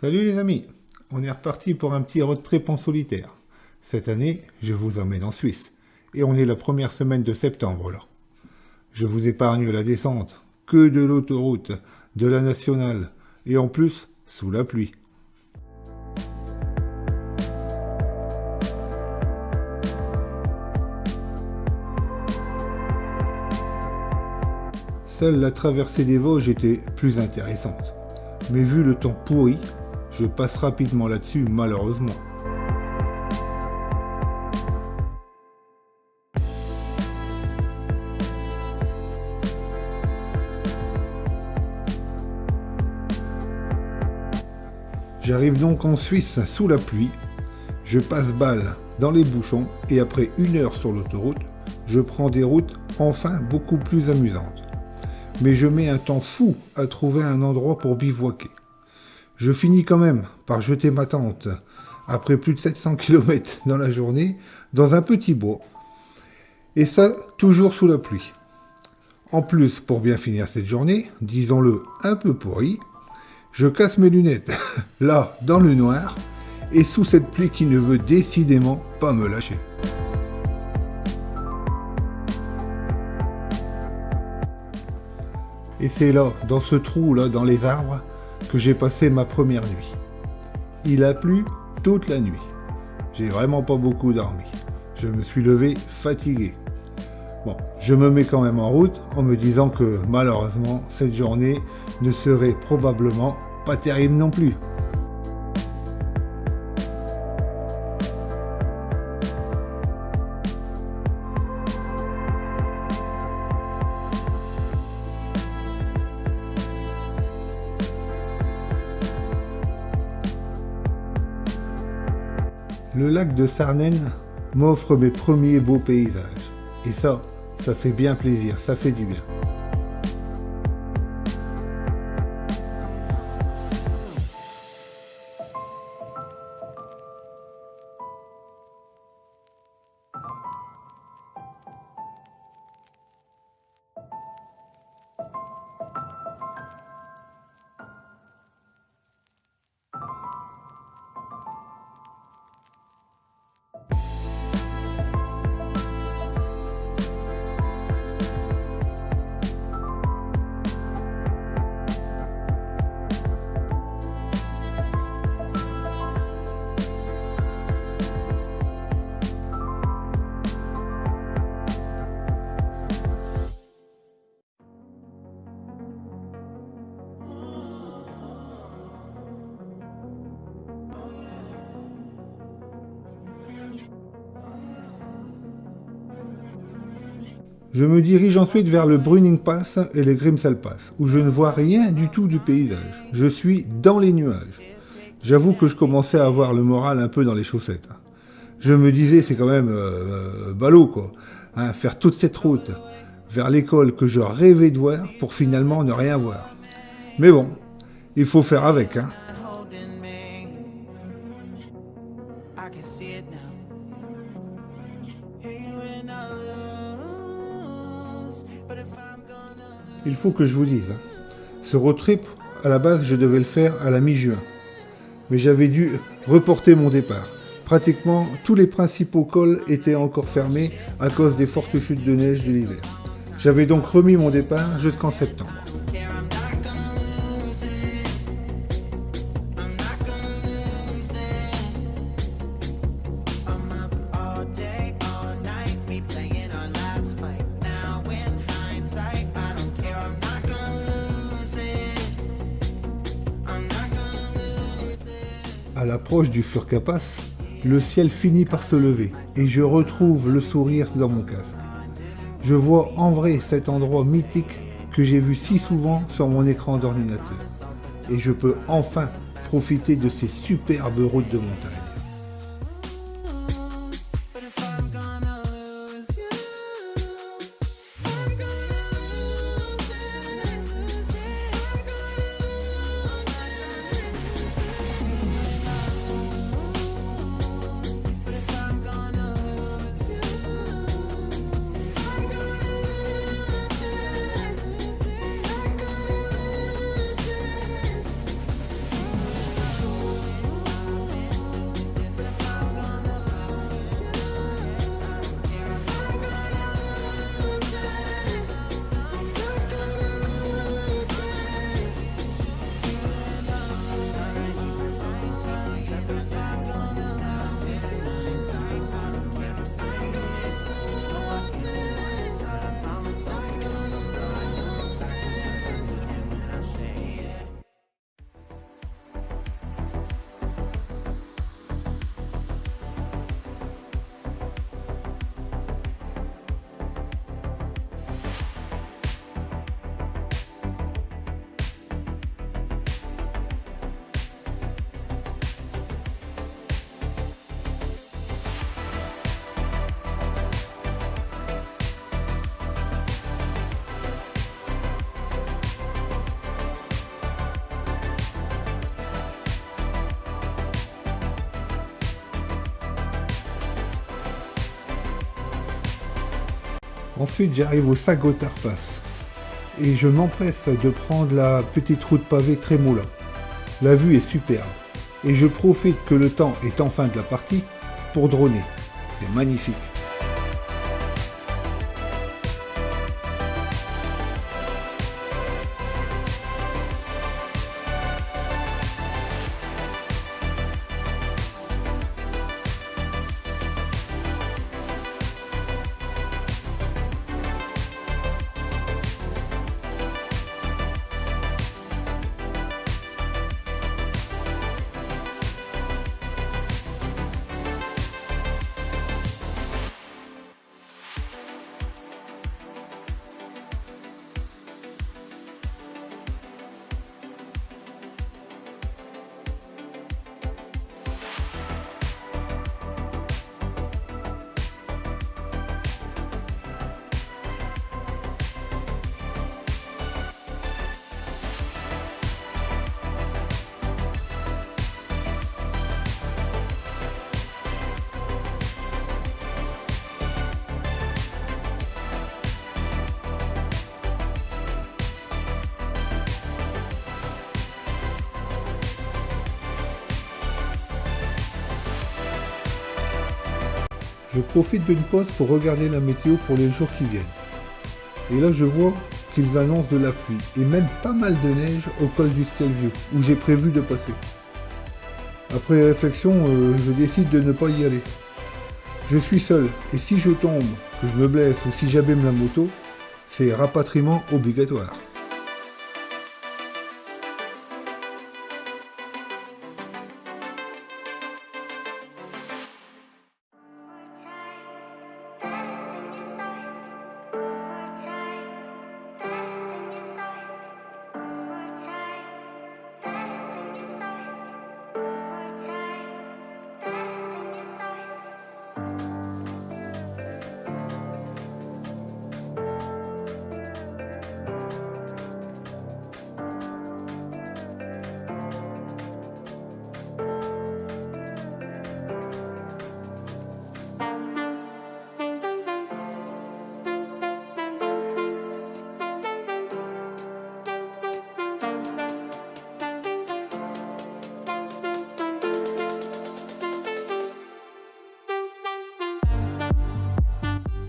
Salut les amis, on est reparti pour un petit road trip en solitaire. Cette année, je vous emmène en Suisse. Et on est la première semaine de septembre là. Je vous épargne la descente, que de l'autoroute, de la nationale, et en plus, sous la pluie. Seule la traversée des Vosges était plus intéressante. Mais vu le temps pourri, je passe rapidement là-dessus malheureusement. J'arrive donc en Suisse sous la pluie, je passe Bâle dans les bouchons et après 1 heure sur l'autoroute, je prends des routes enfin beaucoup plus amusantes. Mais je mets un temps fou à trouver un endroit pour bivouaquer. Je finis quand même par jeter ma tente, après plus de 700 km dans la journée, dans un petit bois. Et ça, toujours sous la pluie. En plus, pour bien finir cette journée, disons-le un peu pourrie, je casse mes lunettes, là, dans le noir, et sous cette pluie qui ne veut décidément pas me lâcher. Et c'est là, dans ce trou-là, dans les arbres, que j'ai passé ma première nuit. Il a plu toute la nuit. J'ai vraiment pas beaucoup dormi. Je me suis levé fatigué. Bon, je me mets quand même en route en me disant que malheureusement, cette journée ne serait probablement pas terrible non plus. Le lac de Sarnen m'offre mes premiers beaux paysages. Et ça fait bien plaisir, ça fait du bien. Je me dirige ensuite vers le Bruning Pass et les Grimsel Pass, où je ne vois rien du tout du paysage. Je suis dans les nuages. J'avoue que je commençais à avoir le moral un peu dans les chaussettes. Je me disais, c'est quand même ballot, quoi. Hein, faire toute cette route vers l'école que je rêvais de voir pour finalement ne rien voir. Mais bon, il faut faire avec, hein. Il faut que je vous dise, ce road trip, à la base, je devais le faire à la mi-juin. Mais j'avais dû reporter mon départ. Pratiquement tous les principaux cols étaient encore fermés à cause des fortes chutes de neige de l'hiver. J'avais donc remis mon départ jusqu'en septembre. À l'approche du Furka-Pass, le ciel finit par se lever et je retrouve le sourire dans mon casque. Je vois en vrai cet endroit mythique que j'ai vu si souvent sur mon écran d'ordinateur. Et je peux enfin profiter de ces superbes routes de montagne. Ensuite, j'arrive au Sagotar Pass. Et je m'empresse de prendre la petite route pavée Trémola. La vue est superbe. Et je profite que le temps est enfin de la partie pour droner. C'est magnifique. Je profite d'une pause pour regarder la météo pour les jours qui viennent. Et là, je vois qu'ils annoncent de la pluie et même pas mal de neige au col du Stelvio, où j'ai prévu de passer. Après réflexion, je décide de ne pas y aller. Je suis seul, et si je tombe, que je me blesse ou si j'abîme la moto, c'est rapatriement obligatoire.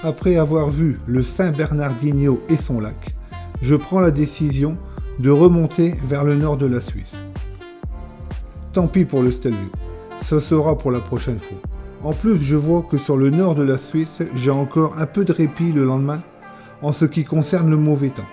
Après avoir vu le Saint-Bernardino et son lac, je prends la décision de remonter vers le nord de la Suisse. Tant pis pour le Stelvio, ça sera pour la prochaine fois. En plus, je vois que sur le nord de la Suisse, j'ai encore un peu de répit le lendemain en ce qui concerne le mauvais temps.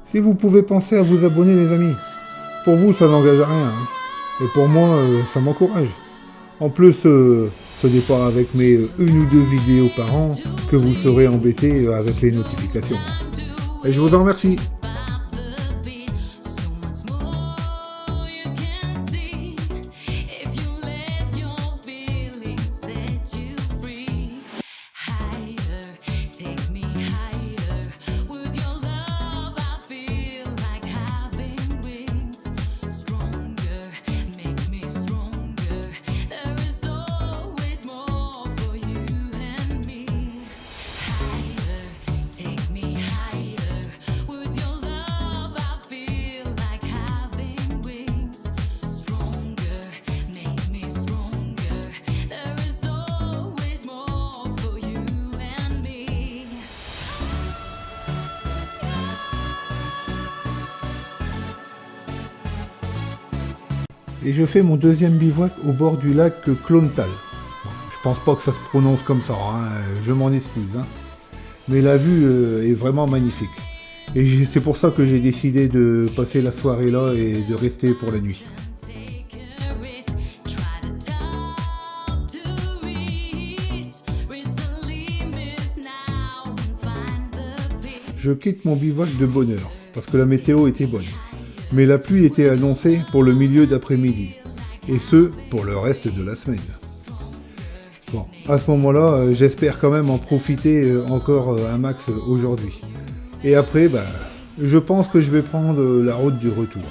Si vous pouvez penser à vous abonner les amis, pour vous ça n'engage à rien, hein. Et pour moi ça m'encourage. En plus ce n'est pas avec mes une ou deux vidéos par an que vous serez embêtés avec les notifications. Et je vous en remercie. With your Et je fais mon deuxième bivouac au bord du lac Klontal. Bon, je pense pas que ça se prononce comme ça, hein, je m'en excuse. Hein. Mais la vue est vraiment magnifique. Et c'est pour ça que j'ai décidé de passer la soirée là et de rester pour la nuit. Je quitte mon bivouac de bonne heure, parce que la météo était bonne. Mais la pluie était annoncée pour le milieu d'après-midi, et ce, pour le reste de la semaine. Bon, à ce moment-là, j'espère quand même en profiter encore un max aujourd'hui. Et après, je pense que je vais prendre la route du retour.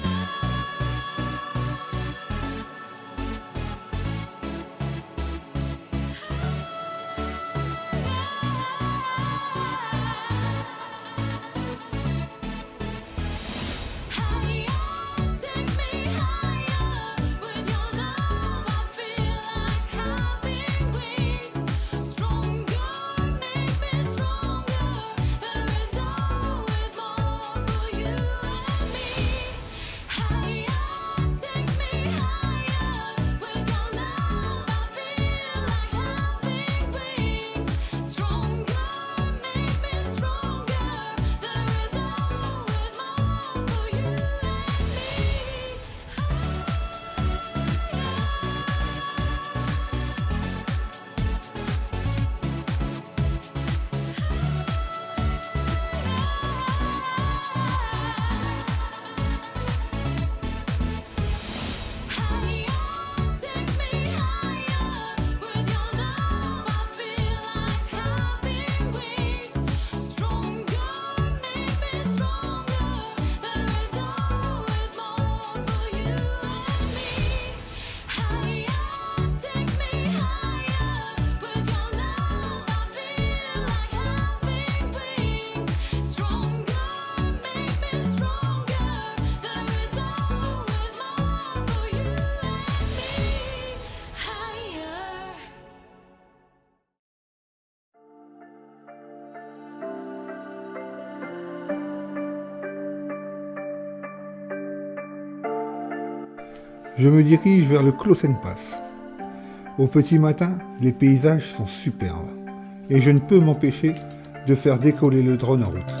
Je me dirige vers le Klausenpass. Au petit matin, les paysages sont superbes et je ne peux m'empêcher de faire décoller le drone en route.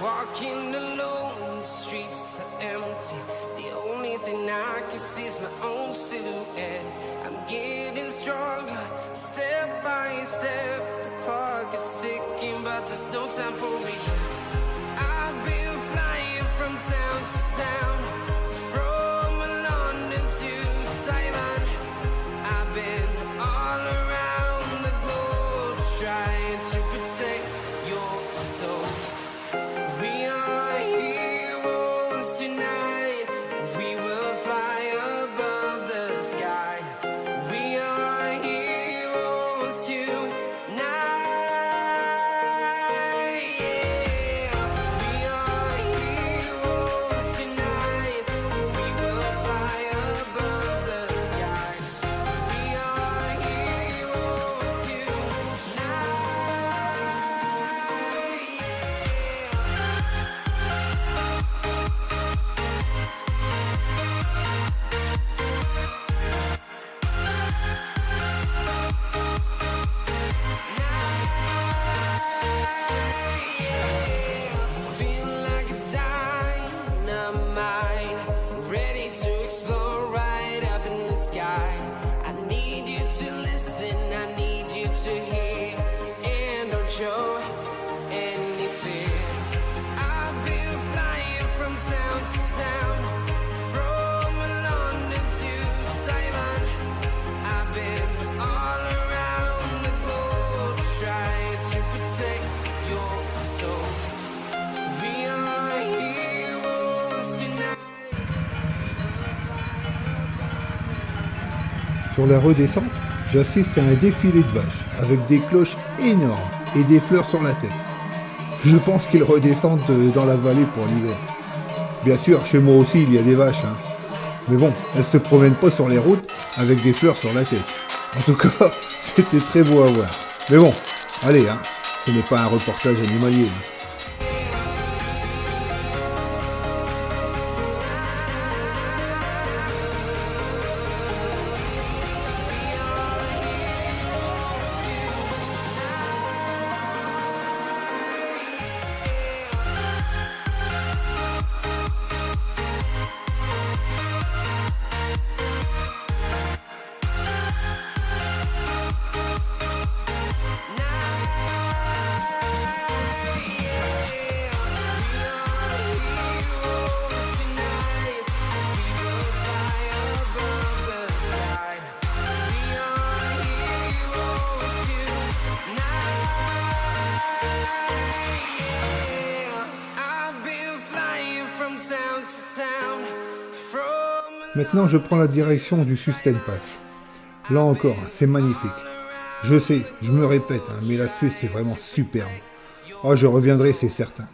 Walking alone, the streets are empty. The only thing I can see is my own silhouette. I'm getting stronger, step by step. The clock is ticking, but there's no time for me. I've been flying from town to town, from London to Taiwan. I've been all around the globe trying to protect your sky. I need you to listen, I need you to hear, and don't show any fear. I've been flying from town to town, from London to Taiwan. I've been all around the globe trying to protect your soul. We are heroes tonight. Sur la redescente, j'assiste à un défilé de vaches avec des cloches énormes et des fleurs sur la tête. Je pense qu'ils redescendent dans la vallée pour l'hiver. Bien sûr, chez moi aussi il y a des vaches, hein. Mais bon, elles se promènent pas sur les routes avec des fleurs sur la tête. En tout cas, c'était très beau à voir. Mais bon, allez, hein, ce n'est pas un reportage animalier. Maintenant, je prends la direction du Susten Pass. Là encore, c'est magnifique. Je sais, je me répète, hein, mais la Suisse, c'est vraiment superbe. Oh, je reviendrai, c'est certain.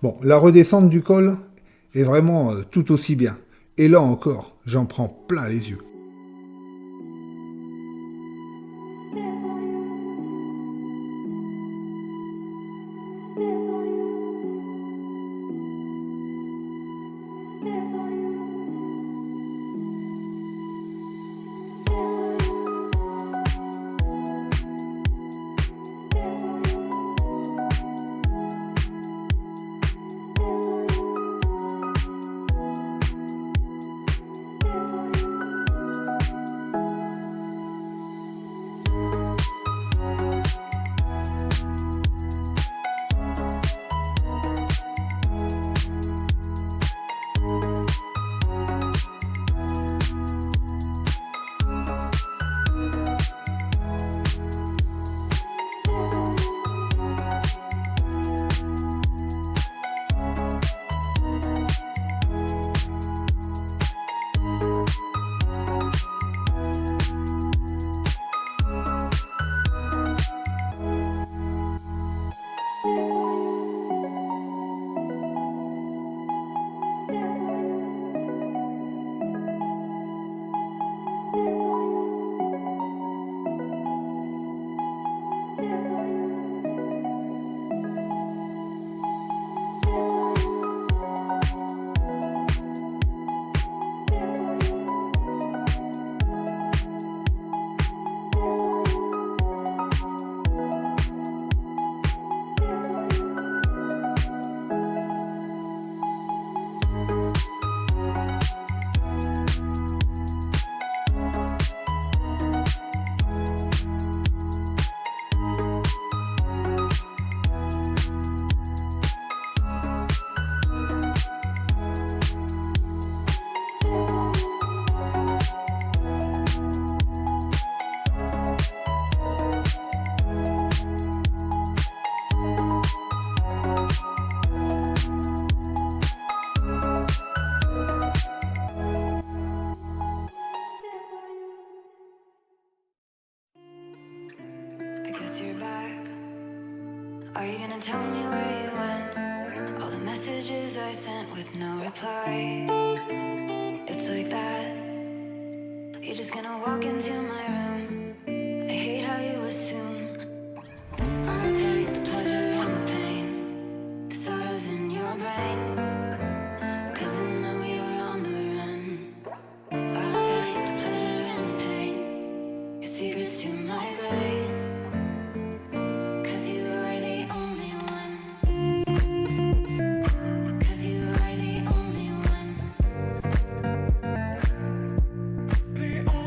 Bon, la redescente du col est vraiment tout aussi bien. Et là encore, j'en prends plein les yeux. Are you gonna tell me where you went? All the messages I sent with no reply. It's like that. You're just gonna walk into my room. I hate how you assume I'll take the pleasure and the pain, the sorrows in your brain, 'cause I know you're on the run. I'll take the pleasure and the pain, your secrets to my grave, 'cause you are the only one. 'Cause you are the only one. The only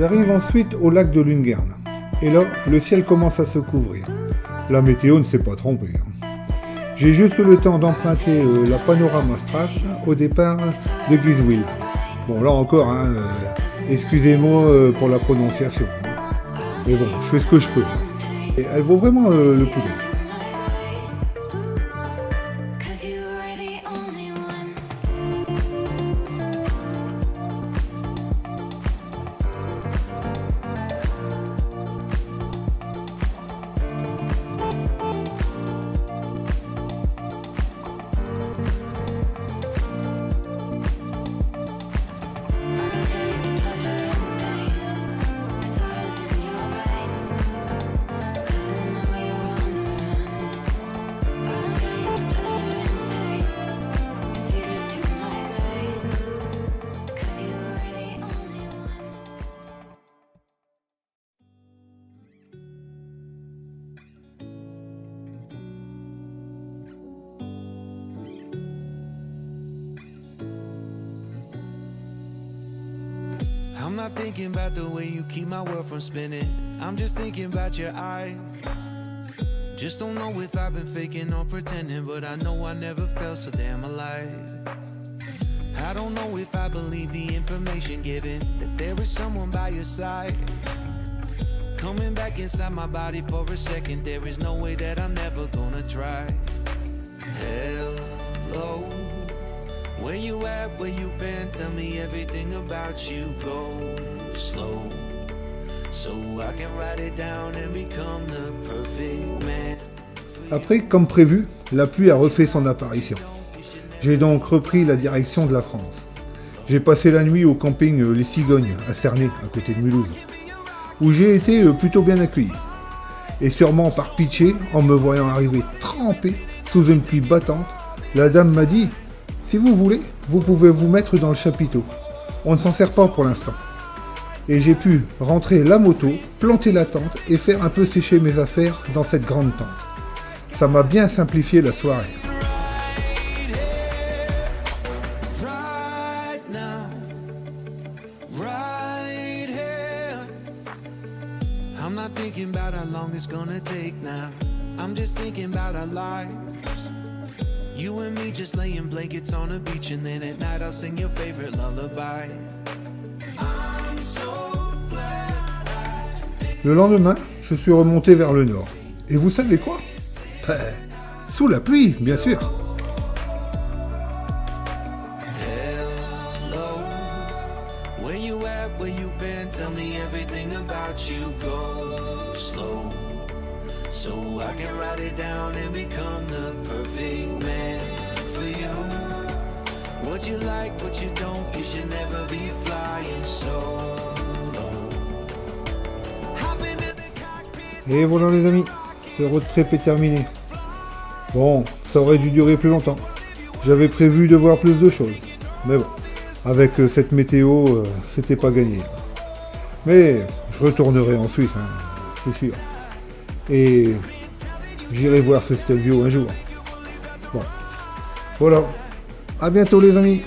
J'arrive ensuite au lac de Lungern. Et là, le ciel commence à se couvrir. La météo ne s'est pas trompée. J'ai juste le temps d'emprunter la Panorama Strasse au départ de Griswil. Bon, là encore, excusez-moi pour la prononciation. Mais bon, je fais ce que je peux. Et elle vaut vraiment le coup d'œil. I'm not thinking about the way you keep my world from spinning. I'm just thinking about your eyes. Just don't know if I've been faking or pretending, but I know I never felt so damn alive. I don't know if I believe the information given, that there is someone by your side. Coming back inside my body for a second, there is no way that I'm never gonna try. Hello, where you at, where you been, tell me everything about you, go slow, so I can write it down and become the perfect man. Après, comme prévu, la pluie a refait son apparition. J'ai donc repris la direction de la France. J'ai passé la nuit au camping Les Cigognes, à Cernay, à côté de Mulhouse, où j'ai été plutôt bien accueilli. Et sûrement par pitié, en me voyant arriver trempé sous une pluie battante, la dame m'a dit « Si vous voulez, vous pouvez vous mettre dans le chapiteau. On ne s'en sert pas pour l'instant. » Et j'ai pu rentrer la moto, planter la tente et faire un peu sécher mes affaires dans cette grande tente. Ça m'a bien simplifié la soirée. I'm not thinking about how long it's gonna take now. I'm just thinking about our lives. You and me just laying blankets on the beach, and then at night I'll sing your favorite lullaby. I'm so glad I did. Le lendemain, je suis remonté vers le nord. Et vous savez quoi ? Sous la pluie, bien sûr. Hello, where you at, where you been, tell me everything about you, go slow, so I can write it down and become the perfect man for you. What you like, what you don't, you should never be flying solo. Hop into the cockpit. Et voilà les amis, ce road trip est terminé. Bon, ça aurait dû durer plus longtemps. J'avais prévu de voir plus de choses. Mais bon, avec cette météo, c'était pas gagné. Mais je retournerai en Suisse, c'est sûr. Et j'irai voir ce Stelvio un jour. Bon, voilà. À bientôt les amis.